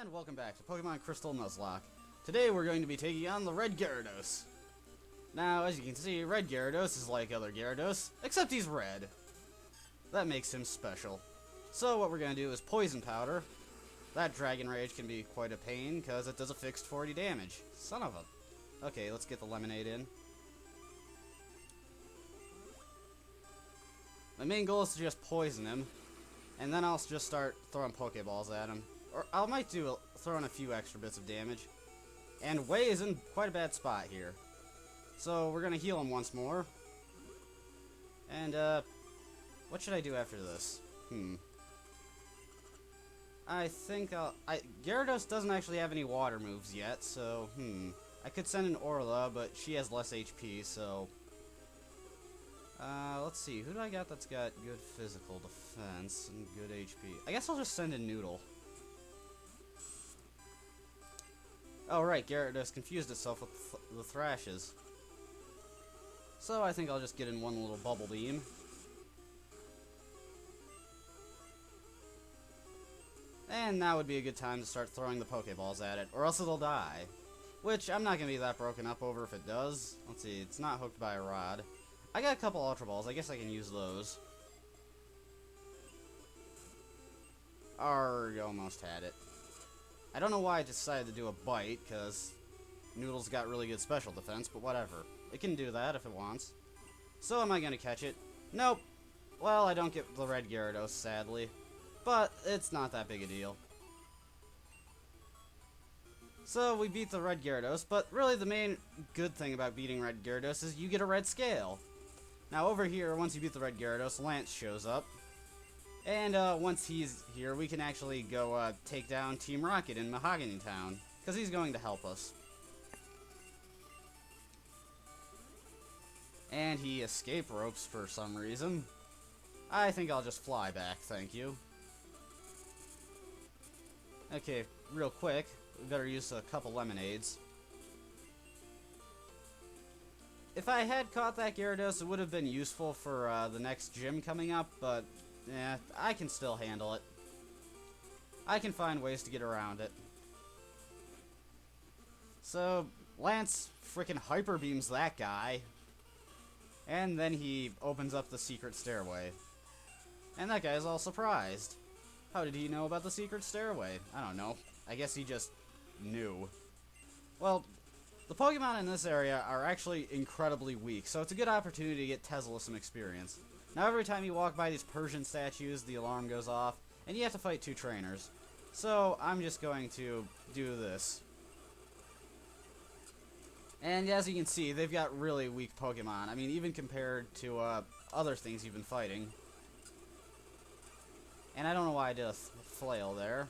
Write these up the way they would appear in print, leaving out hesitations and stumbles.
And welcome back to Pokemon Crystal Nuzlocke. Today we're going to be taking on the Red Gyarados. Now, as you can see, Red Gyarados is like other Gyarados, except he's red. That makes him special. So what we're going to do is Poison Powder. That Dragon Rage can be quite a pain, because it does a fixed 40 damage. Son of a... Okay, let's get the Lemonade in. My main goal is to just poison him, and then I'll just start throwing Pokeballs at him. Or I might throw in a few extra bits of damage. And Wei is in quite a bad spot here. So we're going to heal him once more. And, what should I do after this? I think Gyarados doesn't actually have any water moves yet, so, I could send in Orla, but she has less HP, so... let's see, who do I got that's got good physical defense and good HP? I guess I'll just send in Noodle. Oh right, Gyarados confused itself with the Thrashes. So I think I'll just get in one little Bubble Beam. And now would be a good time to start throwing the Pokeballs at it, or else it'll die. Which I'm not going to be that broken up over if it does. Let's see, it's not hooked by a rod. I got a couple Ultra Balls, I guess I can use those. Arrgh, almost had it. I don't know why I decided to do a Bite, because Noodle's got really good special defense, but whatever. It can do that if it wants. So am I going to catch it? Nope. Well, I don't get the Red Gyarados, sadly. But it's not that big a deal. So we beat the Red Gyarados, but really the main good thing about beating Red Gyarados is you get a red scale. Now over here, once you beat the Red Gyarados, Lance shows up. And once he's here, we can actually go take down Team Rocket in Mahogany Town, because he's going to help us. And he escape ropes for some reason. I think I'll just fly back, thank you. Okay, real quick, we better use a couple Lemonades. If I had caught that Gyarados, it would have been useful for the next gym coming up, but I can still handle it. I can find ways to get around it. So, Lance frickin' Hyper Beams that guy. And then he opens up the secret stairway. And that guy's all surprised. How did he know about the secret stairway? I don't know. I guess he just knew. Well, the Pokemon in this area are actually incredibly weak, so it's a good opportunity to get Tesla some experience. Now every time you walk by these Persian statues, the alarm goes off, and you have to fight two trainers. So I'm just going to do this. And as you can see, they've got really weak Pokemon. I mean, even compared to other things you've been fighting. And I don't know why I did a flail there.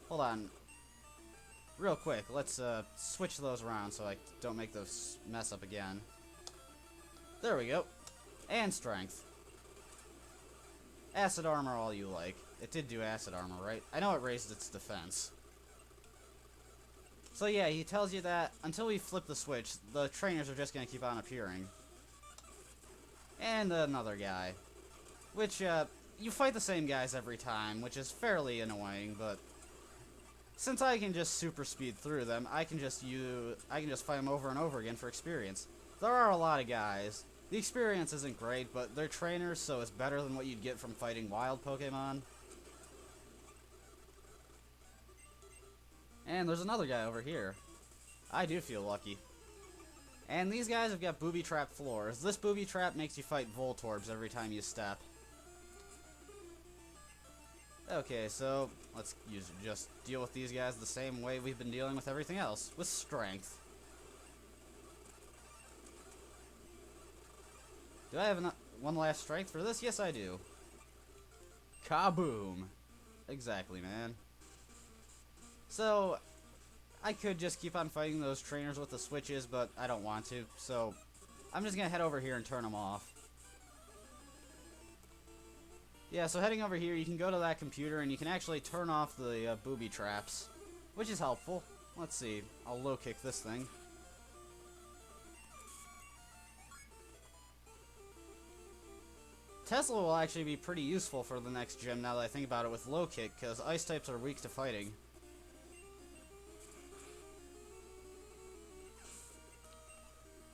Hold on. Real quick, let's switch those around so I don't make those mess up again. There we go. And strength. Acid armor all you like. It did do acid armor, right? I know it raised its defense. So yeah, he tells you that until we flip the switch, the trainers are just going to keep on appearing. And another guy. Which, you fight the same guys every time, which is fairly annoying, but since I can just super speed through them, I can just fight them over and over again for experience. There are a lot of guys. The experience isn't great, but they're trainers, so it's better than what you'd get from fighting wild Pokemon. And there's another guy over here. I do feel lucky. And these guys have got booby trap floors. This booby trap makes you fight Voltorbs every time you step. Okay, so let's just deal with these guys the same way we've been dealing with everything else, with strength. Do I have one last strength for this? Yes, I do. Kaboom! Exactly, man. So, I could just keep on fighting those trainers with the switches, but I don't want to, so I'm just gonna head over here and turn them off. Yeah, so heading over here, you can go to that computer and you can actually turn off the booby traps, which is helpful. Let's see, I'll low kick this thing. Tesla will actually be pretty useful for the next gym now that I think about it with low kick, because ice types are weak to fighting.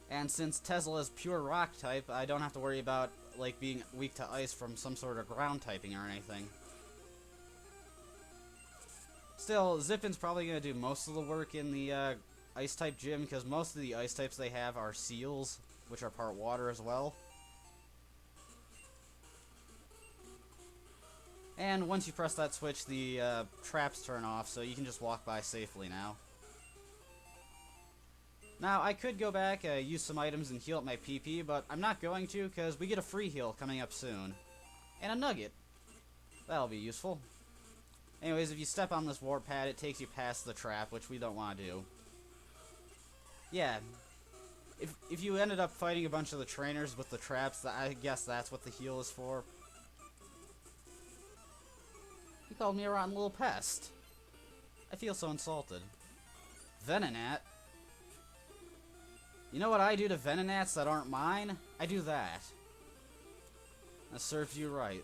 And since Tesla is pure rock type, I don't have to worry about, like, being weak to ice from some sort of ground typing or anything. Still, Zippin's probably going to do most of the work in the ice-type gym, because most of the ice types they have are seals, which are part water as well. And once you press that switch, the traps turn off, so you can just walk by safely now. Now, I could go back, use some items and heal up my PP, but I'm not going to, because we get a free heal coming up soon. And a nugget. That'll be useful. Anyways, if you step on this warp pad, it takes you past the trap, which we don't want to do. Yeah. If you ended up fighting a bunch of the trainers with the traps, I guess that's what the heal is for. He called me a rotten little pest. I feel so insulted. Venonat? You know what I do to Venonats that aren't mine? I do that. That serves you right.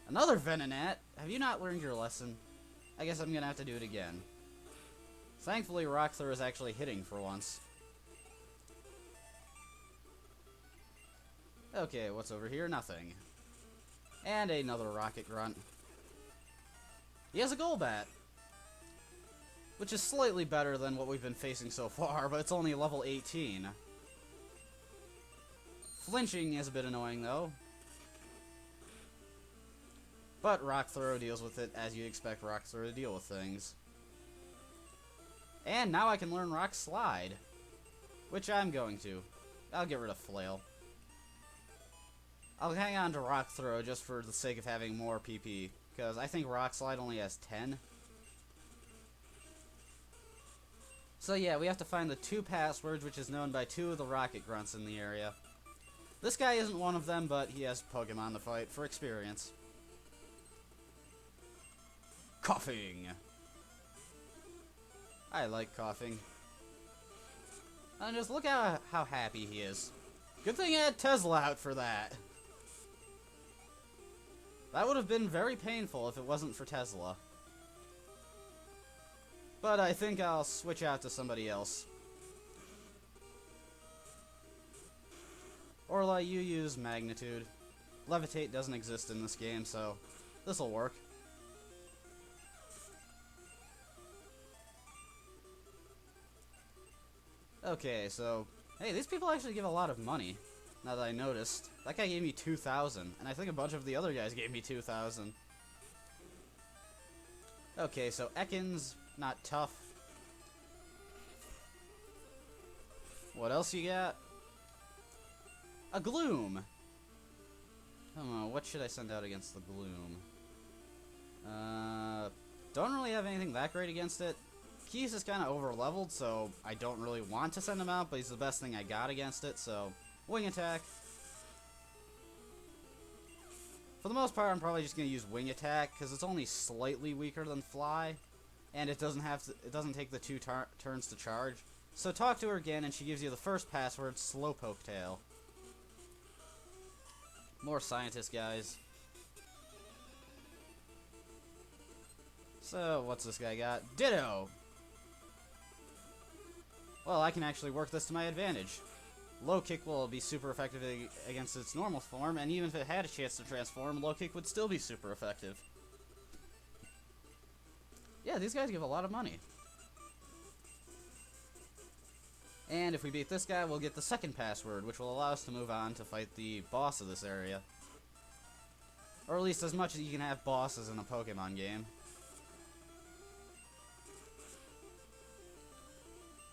Another Venonat? Have you not learned your lesson? I guess I'm gonna have to do it again. Thankfully, Rock Throw is actually hitting for once. Okay, what's over here? Nothing. And another Rocket Grunt. He has a Golbat, which is slightly better than what we've been facing so far, but it's only level 18. Flinching is a bit annoying, though. But Rock Throw deals with it as you'd expect Rock Throw to deal with things. And now I can learn Rock Slide, which I'm going to. I'll get rid of Flail. I'll hang on to Rock Throw just for the sake of having more PP, because I think Rock Slide only has 10. So yeah, we have to find the 2 passwords, which is known by 2 of the Rocket Grunts in the area. This guy isn't one of them, but he has Pokemon to fight for experience. Coughing! I like coughing. And just look at how happy he is. Good thing I had Tesla out for that. That would have been very painful if it wasn't for Tesla. But I think I'll switch out to somebody else. Orla, you use Magnitude. Levitate doesn't exist in this game, so this'll work. Okay, so, hey, these people actually give a lot of money, now that I noticed. That guy gave me 2,000, and I think a bunch of the other guys gave me 2,000. Okay, so Ekans, not tough. What else you got? A Gloom! I don't know, what should I send out against the Gloom? Don't really have anything that great against it. Keys is kind of over-leveled, so I don't really want to send him out, but he's the best thing I got against it, so Wing Attack. For the most part, I'm probably just going to use Wing Attack, because it's only slightly weaker than Fly, and it doesn't take the 2 turns to charge. So talk to her again, and she gives you the first password, Slowpoke Tail. More scientist guys. So, what's this guy got? Ditto! Well, I can actually work this to my advantage. Low Kick will be super effective against its normal form, and even if it had a chance to transform, Low Kick would still be super effective. Yeah, these guys give a lot of money. And if we beat this guy, we'll get the second password, which will allow us to move on to fight the boss of this area. Or at least as much as you can have bosses in a Pokemon game.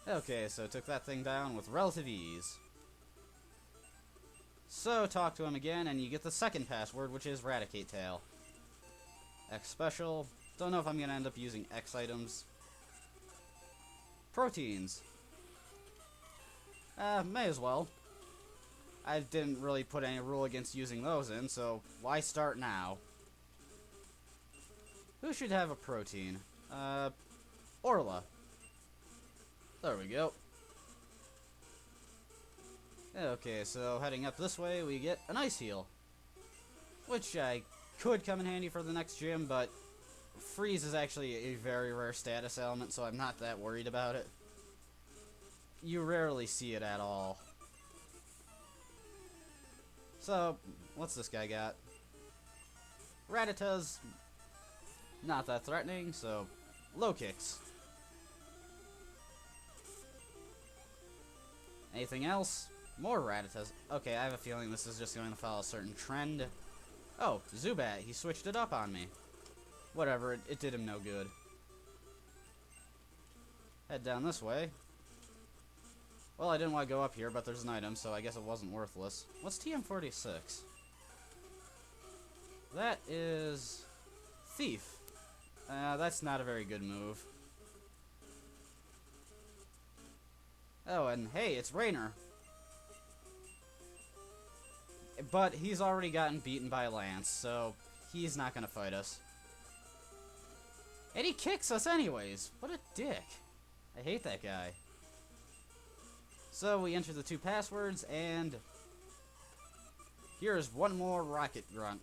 Okay, so took that thing down with relative ease. So talk to him again, and you get the second password, which is Raticate Tail. X Special. Don't know if I'm going to end up using X items. Proteins. May as well. I didn't really put any rule against using those in, so why start now? Who should have a protein? Orla. There we go. Okay, so heading up this way, we get an Ice Heal. Which I could come in handy for the next gym, but Freeze is actually a very rare status element, so I'm not that worried about it. you rarely see it at all. So, what's this guy got? Rattata's not that threatening, so low kicks. Anything else? More Rattatas. Okay, I have a feeling this is just going to follow a certain trend. Oh, Zubat, he switched it up on me. Whatever, it did him no good. Head down this way. Well, I didn't want to go up here, but there's an item, so I guess it wasn't worthless. What's TM46? That is... Thief. That's not a very good move. Oh, and hey, it's Rainer. But he's already gotten beaten by Lance, so he's not gonna fight us. And he kicks us anyways. What a dick. I hate that guy. So we enter the 2 passwords, and here's one more Rocket Grunt.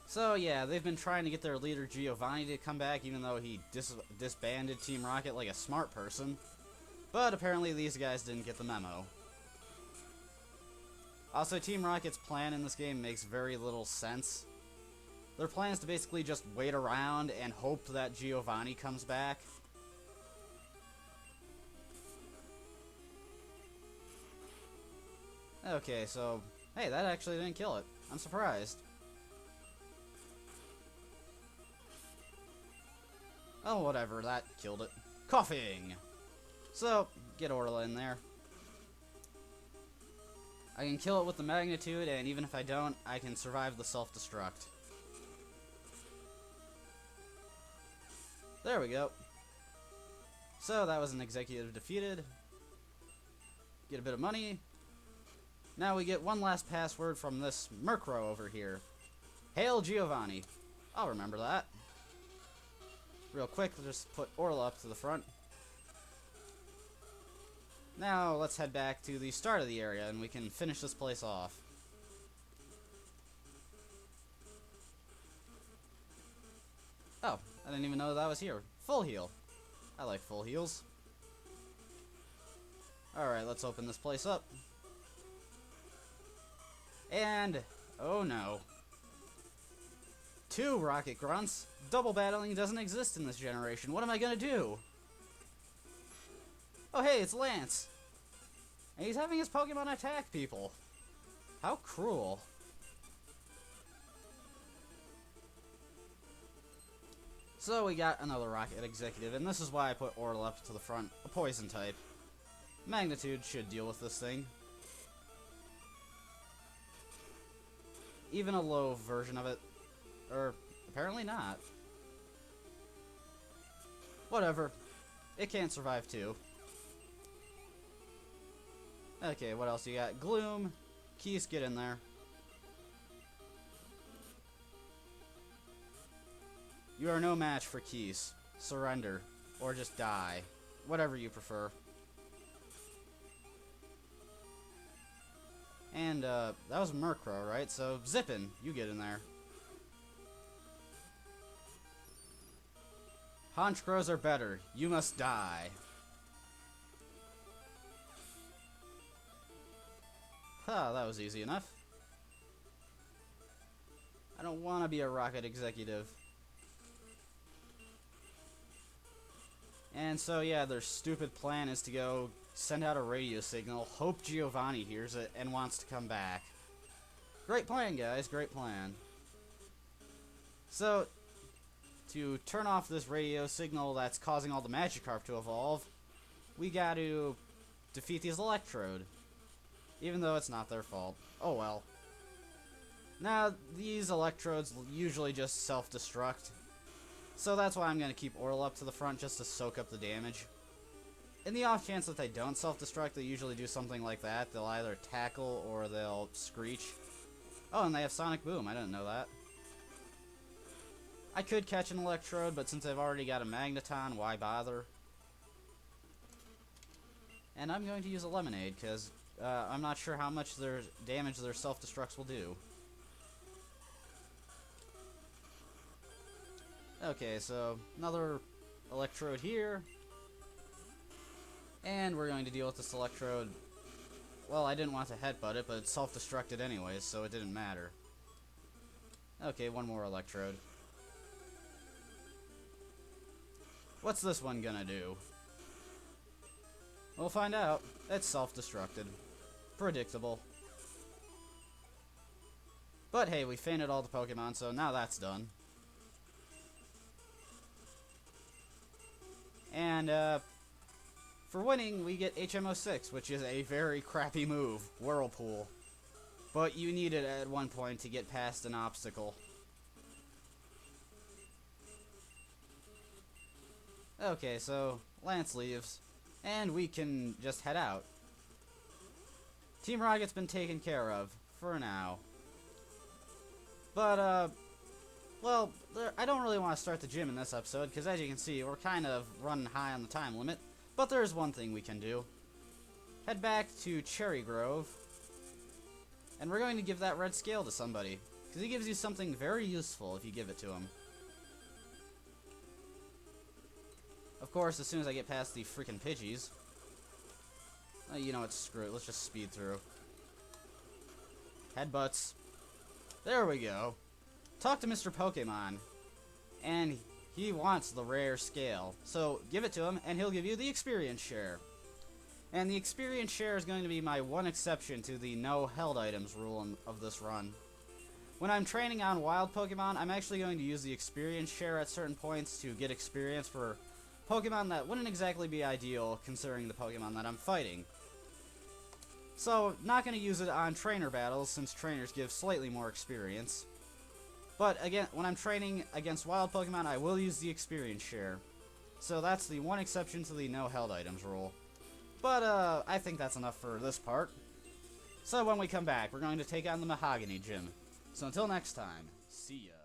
So yeah, they've been trying to get their leader Giovanni to come back, even though he disbanded Team Rocket like a smart person. But apparently these guys didn't get the memo. Also, Team Rocket's plan in this game makes very little sense. Their plan is to basically just wait around and hope that Giovanni comes back. Okay, so, hey, that actually didn't kill it. I'm surprised. Oh, whatever, that killed it. Coughing! So, get Orla in there. I can kill it with the magnitude, and even if I don't, I can survive the self-destruct. There we go. So, that was an executive defeated. Get a bit of money. Now we get one last password from this Murkrow over here. Hail Giovanni. I'll remember that. Real quick, we'll just put Orla up to the front. Now, let's head back to the start of the area, and we can finish this place off. Oh, I didn't even know that was here. Full heal. I like full heals. Alright, let's open this place up. And, oh no. 2 Rocket Grunts. Double battling doesn't exist in this generation. What am I gonna do? Oh hey, it's Lance. And he's having his Pokemon attack people. How cruel. So we got another Rocket Executive, and this is why I put Orla up to the front. A poison type. Magnitude should deal with this thing. Even a low version of it. Or, apparently not. Whatever. It can't survive too. Okay, what else you got? Gloom. Keys, get in there. You are no match for Keys. Surrender. Or just die. Whatever you prefer. And, that was Murkrow, right? So, Zippin, you get in there. Honchkrows are better. You must die. Huh, that was easy enough. I don't want to be a Rocket Executive. And so, yeah, their stupid plan is to go send out a radio signal, hope Giovanni hears it, and wants to come back. Great plan, guys. Great plan. So, to turn off this radio signal that's causing all the Magikarp to evolve, we got to defeat these Electrode. Even though it's not their fault. Oh well. Now, these Electrodes usually just self-destruct. So that's why I'm going to keep Orla up to the front just to soak up the damage. In the off chance that they don't self-destruct, they usually do something like that. They'll either tackle or they'll screech. Oh, and they have Sonic Boom. I didn't know that. I could catch an Electrode, but since I've already got a Magneton, why bother? And I'm going to use a Lemonade, because I'm not sure how much their damage their self-destructs will do. Okay, so another Electrode here. And we're going to deal with this Electrode. Well, I didn't want to headbutt it, but it self-destructed anyways, so it didn't matter. Okay, one more Electrode. What's this one gonna do? We'll find out. It's self-destructed. Predictable. But hey, we fainted all the Pokemon, so now that's done. And, for winning, we get HMO6, which is a very crappy move, Whirlpool. But you need it at one point to get past an obstacle. Okay, so Lance leaves, and we can just head out. Team Rocket's been taken care of, for now. But, well, I don't really want to start the gym in this episode, because as you can see, we're kind of running high on the time limit. But there's one thing we can do. Head back to Cherry Grove, and we're going to give that red scale to somebody, because he gives you something very useful if you give it to him. Of course, as soon as I get past the freaking Pidgeys, you know what, screw it, let's just speed through. Headbutts. There we go. Talk to Mr. Pokemon, and he wants the rare scale. So give it to him, and he'll give you the experience share. And the experience share is going to be my one exception to the no held items rule of this run. When I'm training on wild Pokemon, I'm actually going to use the experience share at certain points to get experience for Pokemon that wouldn't exactly be ideal considering the Pokemon that I'm fighting. So, not going to use it on trainer battles since trainers give slightly more experience. But again, when I'm training against wild Pokemon, I will use the experience share. So that's the one exception to the no held items rule. But I think that's enough for this part. So when we come back, we're going to take on the Mahogany Gym. So until next time, see ya.